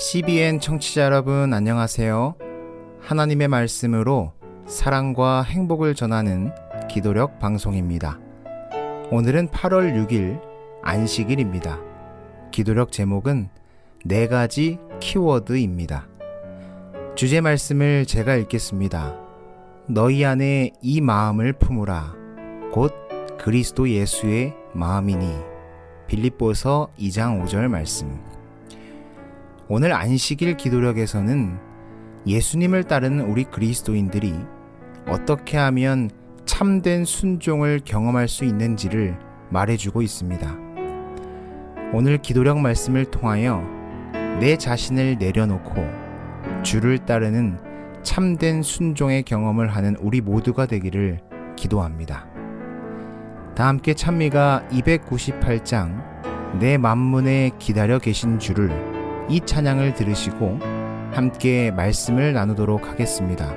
CBN 청취자 여러분 안녕하세요. 하나님의 말씀으로 사랑과 행복을 전하는 기도력 방송입니다. 오늘은 8월 6일 안식일입니다. 기도력 제목은 4가지 키워드입니다. 주제 말씀을 제가 읽겠습니다. 너희 안에 이 마음을 품으라. 곧 그리스도 예수의 마음이니. 빌립보서 2장 5절 말씀. 오늘 안식일 기도력에서는 예수님을 따르는 우리 그리스도인들이 어떻게 하면 참된 순종을 경험할 수 있는지를 말해주고 있습니다. 오늘 기도력 말씀을 통하여 내 자신을 내려놓고 주를 따르는 참된 순종의 경험을 하는 우리 모두가 되기를 기도합니다. 다 함께 찬미가 298장 내 만문에 기다려 계신 주를 이 찬양을 들으시고 함께 말씀을 나누도록 하겠습니다.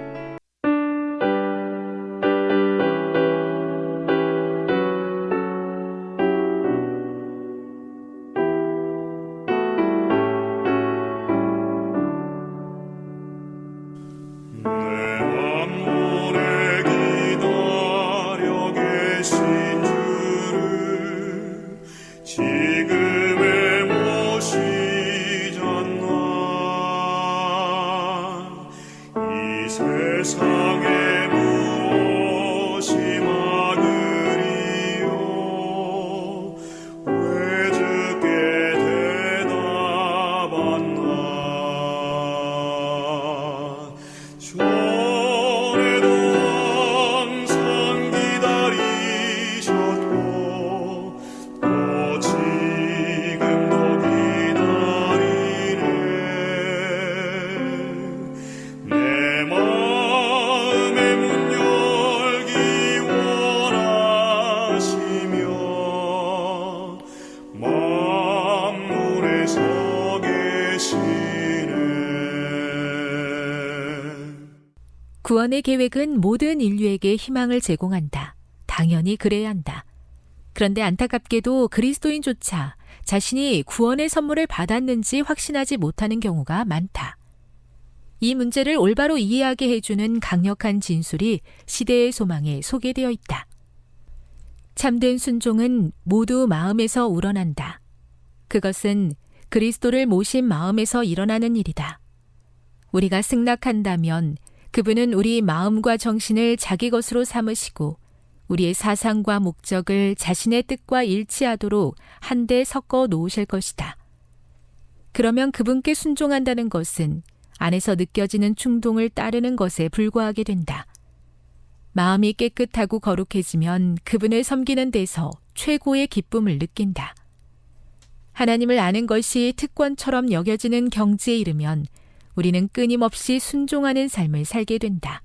세상에 무엇이 막으리요 왜 주께 대답하나 전에도 항상 기다리셨고 또 지금도 기다리네 내 구원의 계획은 모든 인류에게 희망을 제공한다. 당연히 그래야 한다. 그런데 안타깝게도 그리스도인조차 자신이 구원의 선물을 받았는지 확신하지 못하는 경우가 많다. 이 문제를 올바로 이해하게 해주는 강력한 진술이 시대의 소망에 소개되어 있다. 참된 순종은 모두 마음에서 우러난다. 그것은 그리스도를 모신 마음에서 일어나는 일이다. 우리가 승낙한다면 그분은 우리 마음과 정신을 자기 것으로 삼으시고 우리의 사상과 목적을 자신의 뜻과 일치하도록 한데 섞어 놓으실 것이다. 그러면 그분께 순종한다는 것은 안에서 느껴지는 충동을 따르는 것에 불과하게 된다. 마음이 깨끗하고 거룩해지면 그분을 섬기는 데서 최고의 기쁨을 느낀다. 하나님을 아는 것이 특권처럼 여겨지는 경지에 이르면 우리는 끊임없이 순종하는 삶을 살게 된다.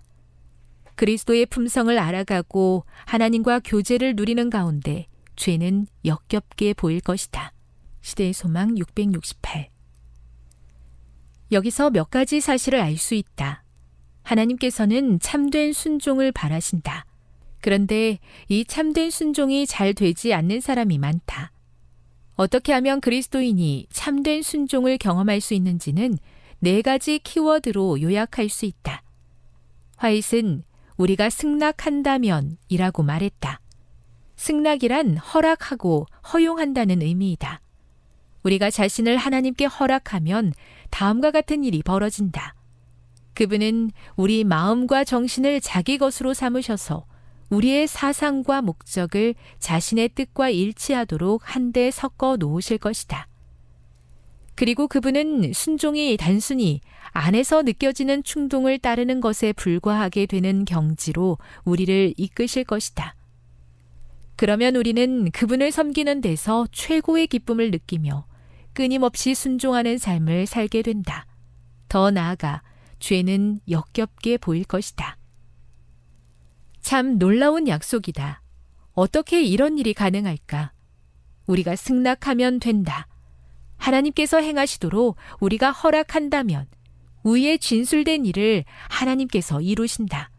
그리스도의 품성을 알아가고 하나님과 교제를 누리는 가운데 죄는 역겹게 보일 것이다. 시대의 소망 668. 여기서 몇 가지 사실을 알 수 있다. 하나님께서는 참된 순종을 바라신다. 그런데 이 참된 순종이 잘 되지 않는 사람이 많다. 어떻게 하면 그리스도인이 참된 순종을 경험할 수 있는지는 4가지 키워드로 요약할 수 있다. 화이트는 우리가 승낙한다면 이라고 말했다. 승낙이란 허락하고 허용한다는 의미이다. 우리가 자신을 하나님께 허락하면 다음과 같은 일이 벌어진다. 그분은 우리 마음과 정신을 자기 것으로 삼으셔서 우리의 사상과 목적을 자신의 뜻과 일치하도록 한데 섞어 놓으실 것이다. 그리고 그분은 순종이 단순히 안에서 느껴지는 충동을 따르는 것에 불과하게 되는 경지로 우리를 이끄실 것이다. 그러면 우리는 그분을 섬기는 데서 최고의 기쁨을 느끼며 끊임없이 순종하는 삶을 살게 된다. 더 나아가 죄는 역겹게 보일 것이다. 참 놀라운 약속이다. 어떻게 이런 일이 가능할까? 우리가 승낙하면 된다. 하나님께서 행하시도록 우리가 허락한다면 위에 진술된 일을 하나님께서 이루신다.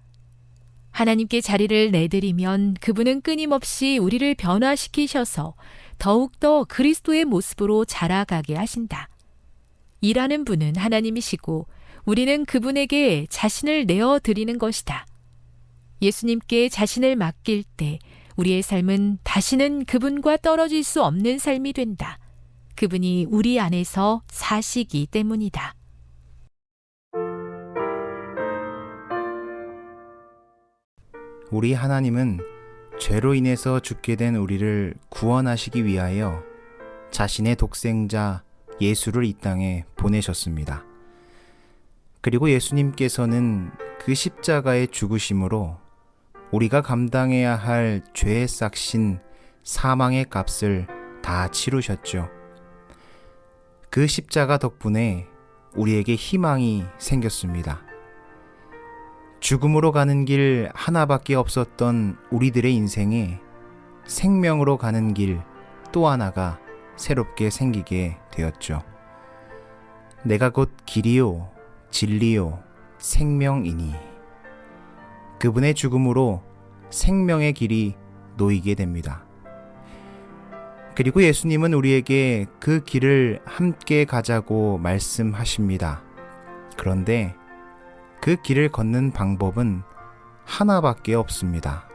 하나님께 자리를 내드리면 그분은 끊임없이 우리를 변화시키셔서 더욱더 그리스도의 모습으로 자라가게 하신다. 일하는 분은 하나님이시고 우리는 그분에게 자신을 내어 드리는 것이다. 예수님께 자신을 맡길 때 우리의 삶은 다시는 그분과 떨어질 수 없는 삶이 된다. 그분이 우리 안에서 사시기 때문이다. 우리 하나님은 죄로 인해서 죽게 된 우리를 구원하시기 위하여 자신의 독생자 예수를 이 땅에 보내셨습니다. 그리고 예수님께서는 그 십자가의 죽으심으로 우리가 감당해야 할 죄의 싹신 사망의 값을 다 치르셨죠. 그 십자가 덕분에 우리에게 희망이 생겼습니다. 죽음으로 가는 길 하나밖에 없었던 우리들의 인생에 생명으로 가는 길 또 하나가 새롭게 생기게 되었죠. 내가 곧 길이요 진리요 생명이니 그분의 죽음으로 생명의 길이 놓이게 됩니다. 그리고 예수님은 우리에게 그 길을 함께 가자고 말씀하십니다. 그런데 그 길을 걷는 방법은 하나밖에 없습니다.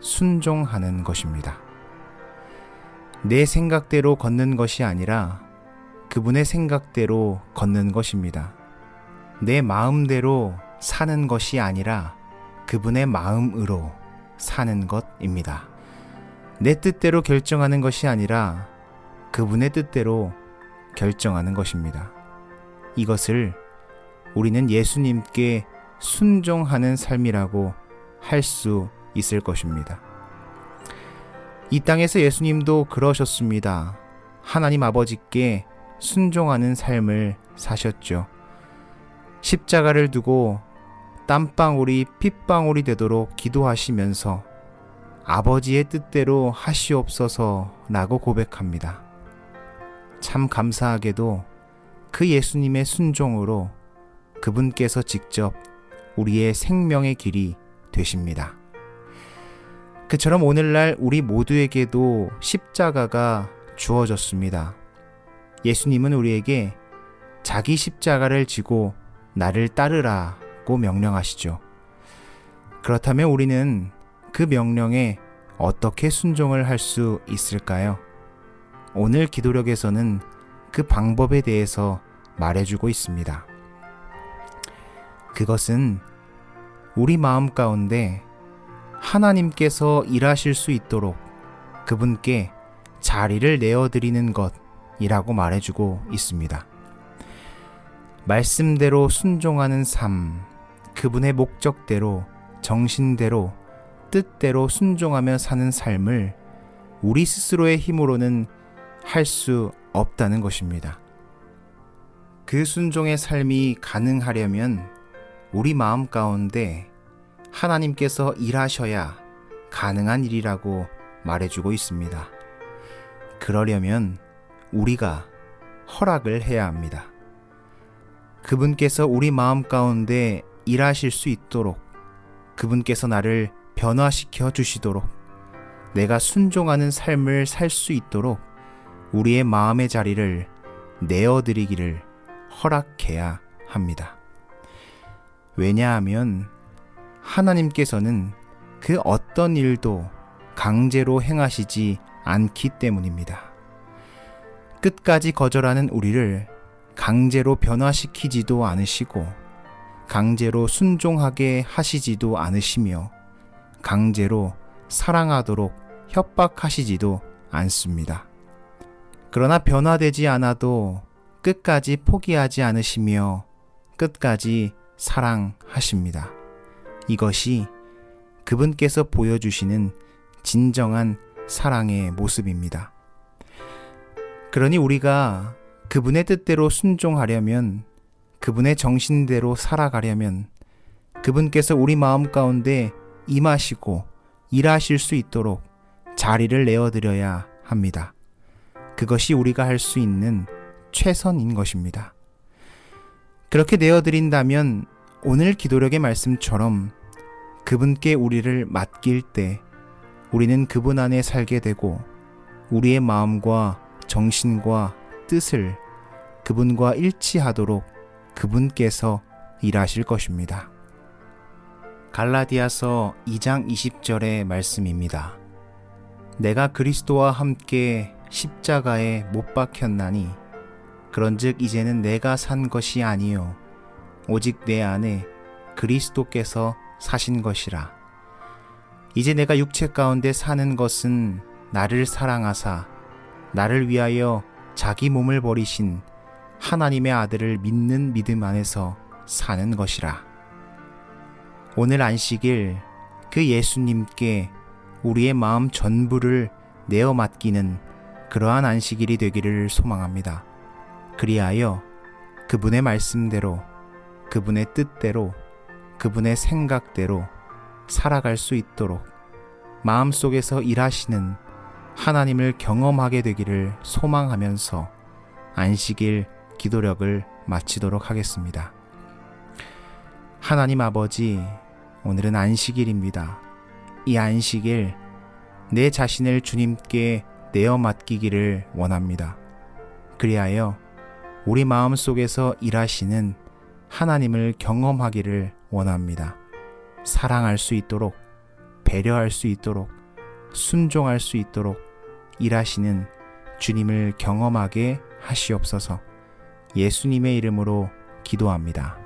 순종하는 것입니다. 내 생각대로 걷는 것이 아니라 그분의 생각대로 걷는 것입니다. 내 마음대로 사는 것이 아니라 그분의 마음으로 사는 것입니다. 내 뜻대로 결정하는 것이 아니라 그분의 뜻대로 결정하는 것입니다. 이것을 우리는 예수님께 순종하는 삶이라고 할 수 있을 것입니다. 이 땅에서 예수님도 그러셨습니다. 하나님 아버지께 순종하는 삶을 사셨죠. 십자가를 두고 땀방울이 핏방울이 되도록 기도하시면서 아버지의 뜻대로 하시옵소서라고 고백합니다. 참 감사하게도 그 예수님의 순종으로 그분께서 직접 우리의 생명의 길이 되십니다. 그처럼 오늘날 우리 모두에게도 십자가가 주어졌습니다. 예수님은 우리에게 자기 십자가를 지고 나를 따르라고 명령하시죠. 그렇다면 우리는 그 명령에 어떻게 순종을 할 수 있을까요? 오늘 기도력에서는 그 방법에 대해서 말해주고 있습니다. 그것은 우리 마음 가운데 하나님께서 일하실 수 있도록 그분께 자리를 내어드리는 것이라고 말해주고 있습니다. 말씀대로 순종하는 삶, 그분의 목적대로, 정신대로, 뜻대로 순종하며 사는 삶을 우리 스스로의 힘으로는 할 수 없다는 것입니다. 그 순종의 삶이 가능하려면 우리 마음 가운데 하나님께서 일하셔야 가능한 일이라고 말해주고 있습니다. 그러려면 우리가 허락을 해야 합니다. 그분께서 우리 마음 가운데 일하실 수 있도록 그분께서 나를 변화시켜 주시도록 내가 순종하는 삶을 살 수 있도록 우리의 마음의 자리를 내어드리기를 허락해야 합니다. 왜냐하면 하나님께서는 그 어떤 일도 강제로 행하시지 않기 때문입니다. 끝까지 거절하는 우리를 강제로 변화시키지도 않으시고 강제로 순종하게 하시지도 않으시며 강제로 사랑하도록 협박하시지도 않습니다. 그러나 변화되지 않아도 끝까지 포기하지 않으시며 끝까지 사랑하십니다. 이것이 그분께서 보여주시는 진정한 사랑의 모습입니다. 그러니 우리가 그분의 뜻대로 순종하려면, 그분의 정신대로 살아가려면 그분께서 우리 마음 가운데 임하시고 일하실 수 있도록 자리를 내어드려야 합니다. 그것이 우리가 할 수 있는 최선인 것입니다. 그렇게 내어드린다면 오늘 기도력의 말씀처럼 그분께 우리를 맡길 때 우리는 그분 안에 살게 되고 우리의 마음과 정신과 뜻을 그분과 일치하도록 그분께서 일하실 것입니다. 갈라디아서 2장 20절의 말씀입니다. 내가 그리스도와 함께 십자가에 못 박혔나니 그런즉 이제는 내가 산 것이 아니요 오직 내 안에 그리스도께서 사신 것이라. 이제 내가 육체 가운데 사는 것은 나를 사랑하사 나를 위하여 자기 몸을 버리신 하나님의 아들을 믿는 믿음 안에서 사는 것이라. 오늘 안식일 그 예수님께 우리의 마음 전부를 내어 맡기는 그러한 안식일이 되기를 소망합니다. 그리하여 그분의 말씀대로, 그분의 뜻대로, 그분의 생각대로 살아갈 수 있도록 마음속에서 일하시는 하나님을 경험하게 되기를 소망하면서 안식일 기도력을 마치도록 하겠습니다. 하나님 아버지, 오늘은 안식일입니다. 이 안식일 내 자신을 주님께 내어 맡기기를 원합니다. 그리하여 우리 마음속에서 일하시는 하나님을 경험하기를 원합니다. 사랑할 수 있도록, 배려할 수 있도록, 순종할 수 있도록 일하시는 주님을 경험하게 하시옵소서. 예수님의 이름으로 기도합니다.